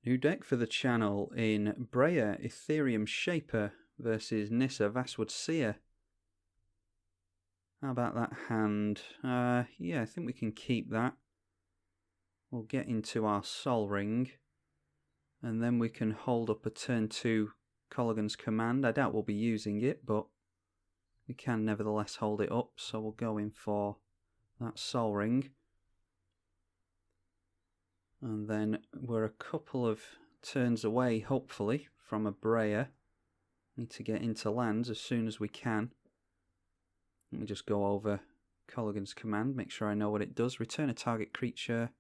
New deck for the channel in Breya, Etherium Shaper versus Nissa, Vastwood, Seer. How about that hand? Yeah, I think we can keep that. We'll get into our Sol Ring, and then we can hold up a turn 2 Colligan's Command. I doubt we'll be using it, but we can nevertheless hold it up, so we'll go in for that Sol Ring. And then we're a couple of turns away, hopefully, from a Breya. Need to get into lands as soon as we can. Let me just go over Colligan's Command, make sure I know what it does. Return a target creature.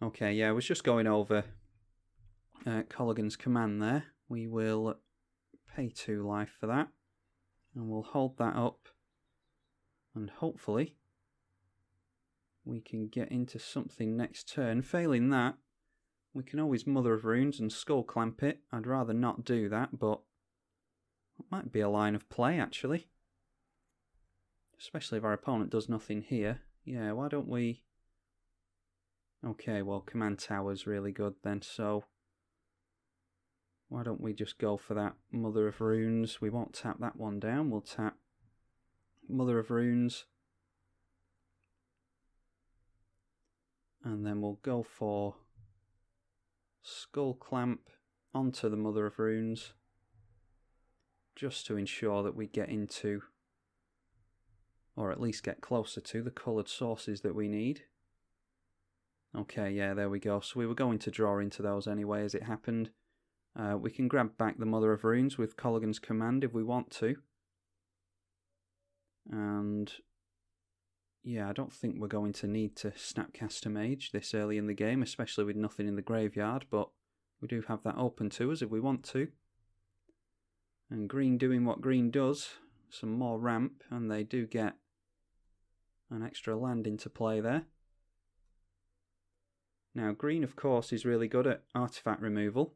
Okay, yeah, I was just going over Colligan's Command there. We will pay 2 life for that. And we'll hold that up. And hopefully we can get into something next turn. Failing that, we can always Mother of Runes and Skull Clamp it. I'd rather not do that, but it might be a line of play actually. Especially if our opponent does nothing here. Yeah, why don't we... Okay, well, Command Tower's really good then, so... Why don't we just go for that Mother of Runes? We won't tap that one down, we'll tap Mother of Runes. And then we'll go for Skull Clamp onto the Mother of Runes, just to ensure that we get into, or at least get closer to, the coloured sources that we need. Okay, yeah, there we go. So we were going to draw into those anyway as it happened. We can grab back the Mother of Runes with Colligan's Command if we want to. And yeah, I don't think we're going to need to Snapcaster Mage this early in the game, especially with nothing in the graveyard, but we do have that open to us if we want to. And green doing what green does, some more ramp, and they do get an extra land into play there. Now green, of course, is really good at artifact removal.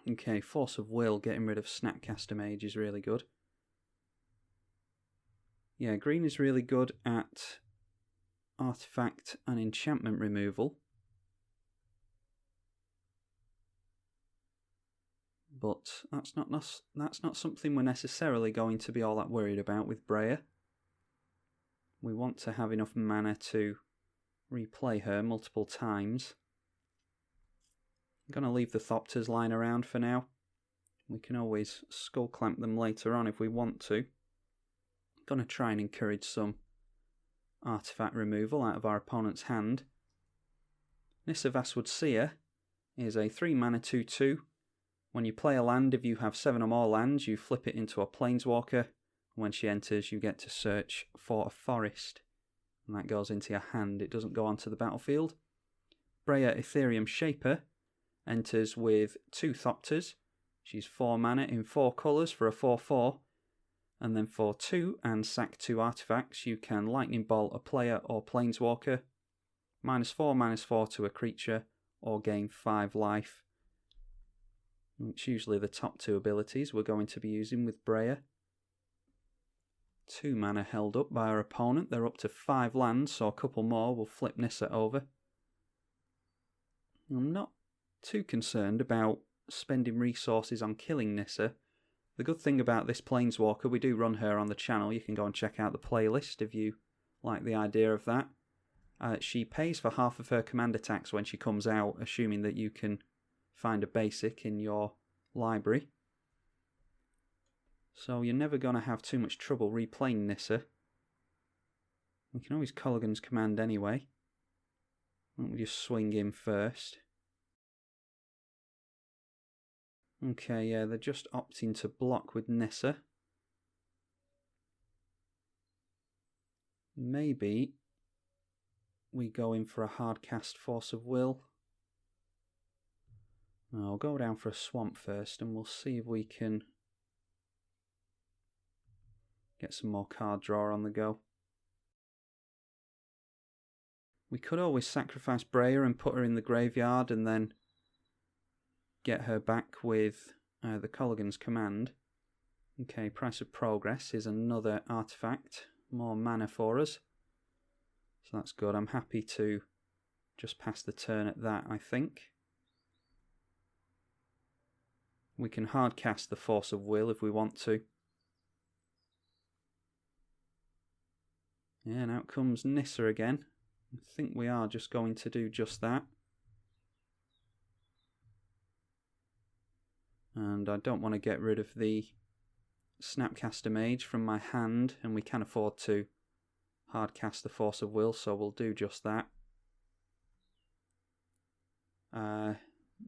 Okay, Force of Will, getting rid of Snapcaster Mage is really good. Yeah, green is really good at artifact and enchantment removal. But that's not something we're necessarily going to be all that worried about with Breya. We want to have enough mana to replay her multiple times. I'm going to leave the Thopters lying around for now. We can always Skull Clamp them later on if we want to. Going to try and encourage some artifact removal out of our opponent's hand. Nissa, Vastwood, Seer is a 3 mana 2/2. When you play a land, if you have 7 or more lands, you flip it into a Planeswalker. When she enters, you get to search for a forest. And that goes into your hand, it doesn't go onto the battlefield. Breya, Etherium Shaper enters with 2 Thopters. She's 4 mana in 4 colours for a 4/4. And then for 2 and sack 2 artifacts, you can Lightning Bolt a player or Planeswalker, -4/-4 to a creature, or gain 5 life. It's usually the top 2 abilities we're going to be using with Breya. 2 mana held up by our opponent. They're up to 5 lands, so a couple more will flip Nissa over. I'm not too concerned about spending resources on killing Nissa. The good thing about this Planeswalker, we do run her on the channel. You can go and check out the playlist if you like the idea of that. She pays for half of her command attacks when she comes out, assuming that you can find a basic in your library. So you're never going to have too much trouble replaying Nissa. We can always Colligan's Command anyway. Why don't we just swing in first? Okay, yeah, they're just opting to block with Nissa. Maybe we go in for a hard cast Force of Will. I'll go down for a Swamp first and we'll see if we can get some more card draw on the go. We could always sacrifice Breya and put her in the graveyard and then get her back with the Colligan's Command. Okay, Price of Progress is another artifact, more mana for us. So that's good. I'm happy to just pass the turn at that, I think. We can hard cast the Force of Will if we want to. Yeah, and out comes Nissa again. I think we are just going to do just that. And I don't want to get rid of the Snapcaster Mage from my hand, and we can afford to hard cast the Force of Will, so we'll do just that.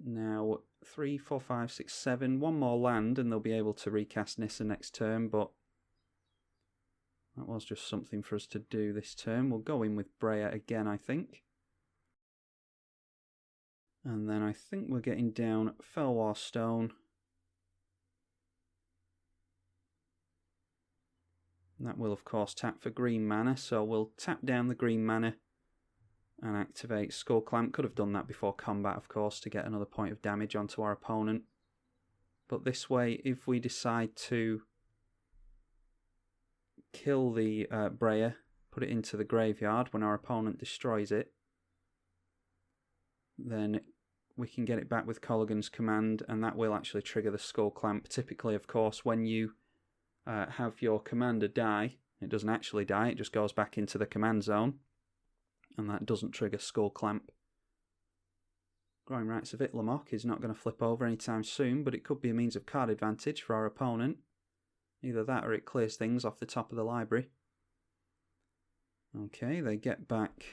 Now 3, 4, 5, 6, 7, one more land and they'll be able to recast Nissa next turn, but that was just something for us to do this turn. We'll go in with Breya again, I think. And then I think we're getting down Felwar Stone. That will of course tap for green mana, so we'll tap down the green mana and activate Skull Clamp. Could have done that before combat, of course, to get another point of damage onto our opponent. But this way, if we decide to kill the Breya, put it into the graveyard when our opponent destroys it, then we can get it back with Colligan's Command, and that will actually trigger the Skull Clamp. Typically, of course, when you have your commander die, it doesn't actually die, it just goes back into the command zone. And that doesn't trigger Skull Clamp. Growing Rites of Itlamok is not going to flip over anytime soon, but it could be a means of card advantage for our opponent. Either that or it clears things off the top of the library. Okay, they get back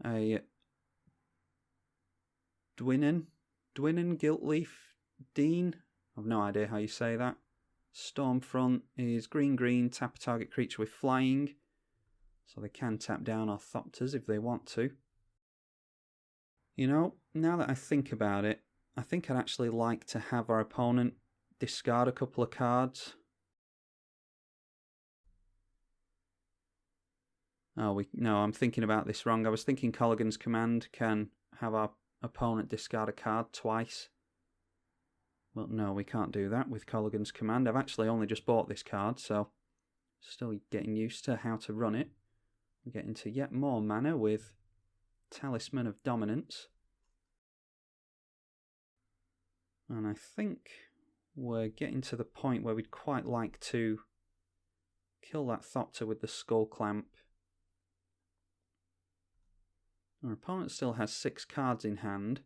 a Dwynnen Giltleaf Dean. I've no idea how you say that. Stormfront is green, tap a target creature with flying. So they can tap down our Thopters if they want to. You know, now that I think about it, I think I'd actually like to have our opponent discard a couple of cards. Oh, no, I'm thinking about this wrong. I was thinking Colligan's Command can have our opponent discard a card twice. Well, no, we can't do that with Colligan's Command. I've actually only just bought this card, so still getting used to how to run it. We get into yet more mana with Talisman of Dominance. And I think we're getting to the point where we'd quite like to kill that Thopter with the Skull Clamp. Our opponent still has 6 cards in hand.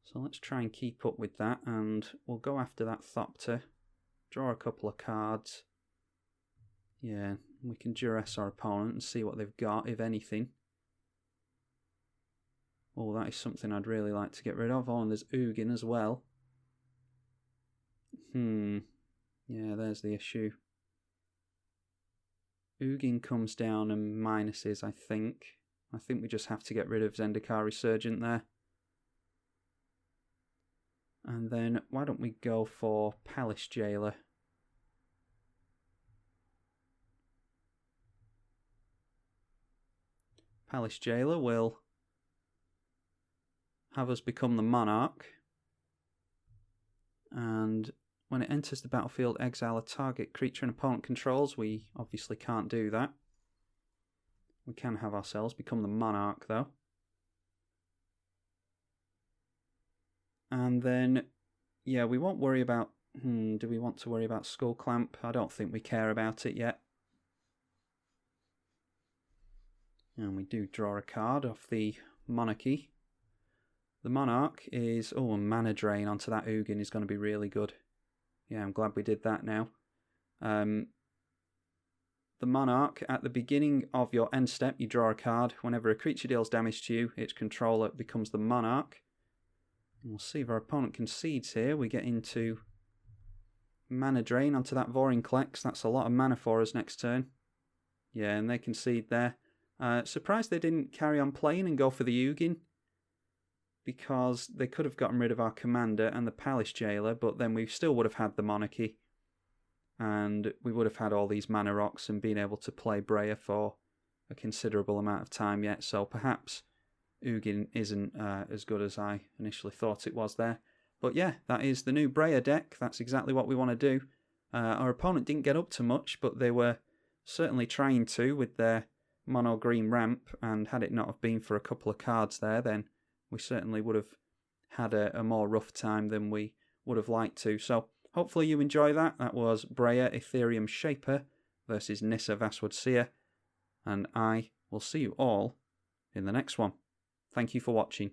So let's try and keep up with that, and we'll go after that Thopter. Draw a couple of cards. Yeah, we can duress our opponent and see what they've got, if anything. Oh, that is something I'd really like to get rid of. Oh, and there's Ugin as well. Yeah, there's the issue. Ugin comes down and minuses, I think. I think we just have to get rid of Zendikar Resurgent there. And then, why don't we go for Palace Jailer? Palace Jailer will have us become the Monarch, and when it enters the battlefield, exile a target creature an opponent controls. We obviously can't do that. We can have ourselves become the Monarch though. And then, yeah, we won't worry about, do we want to worry about Skull Clamp? I don't think we care about it yet. And we do draw a card off the Monarchy. The Monarch is, oh, a mana drain onto that Ugin is going to be really good. Yeah, I'm glad we did that now. The Monarch, at the beginning of your end step, you draw a card. Whenever a creature deals damage to you, its controller becomes the Monarch. And we'll see if our opponent concedes here. We get into mana drain onto that Vorinclex. That's a lot of mana for us next turn. Yeah, and they concede there. Surprised they didn't carry on playing and go for the Ugin, because they could have gotten rid of our commander and the Palace Jailer, but then we still would have had the Monarchy, and we would have had all these mana rocks and been able to play Breya for a considerable amount of time yet, so perhaps Ugin isn't as good as I initially thought it was there. But yeah, that is the new Breya deck. That's exactly what we want to do. Our opponent didn't get up to much, but they were certainly trying to with their mono green ramp, and had it not have been for a couple of cards there, then we certainly would have had a more rough time than we would have liked to. So hopefully you enjoy that. That was Breya Etherium Shaper versus Nissa Vastwood Seer, and I will see you all in the next one. Thank you for watching.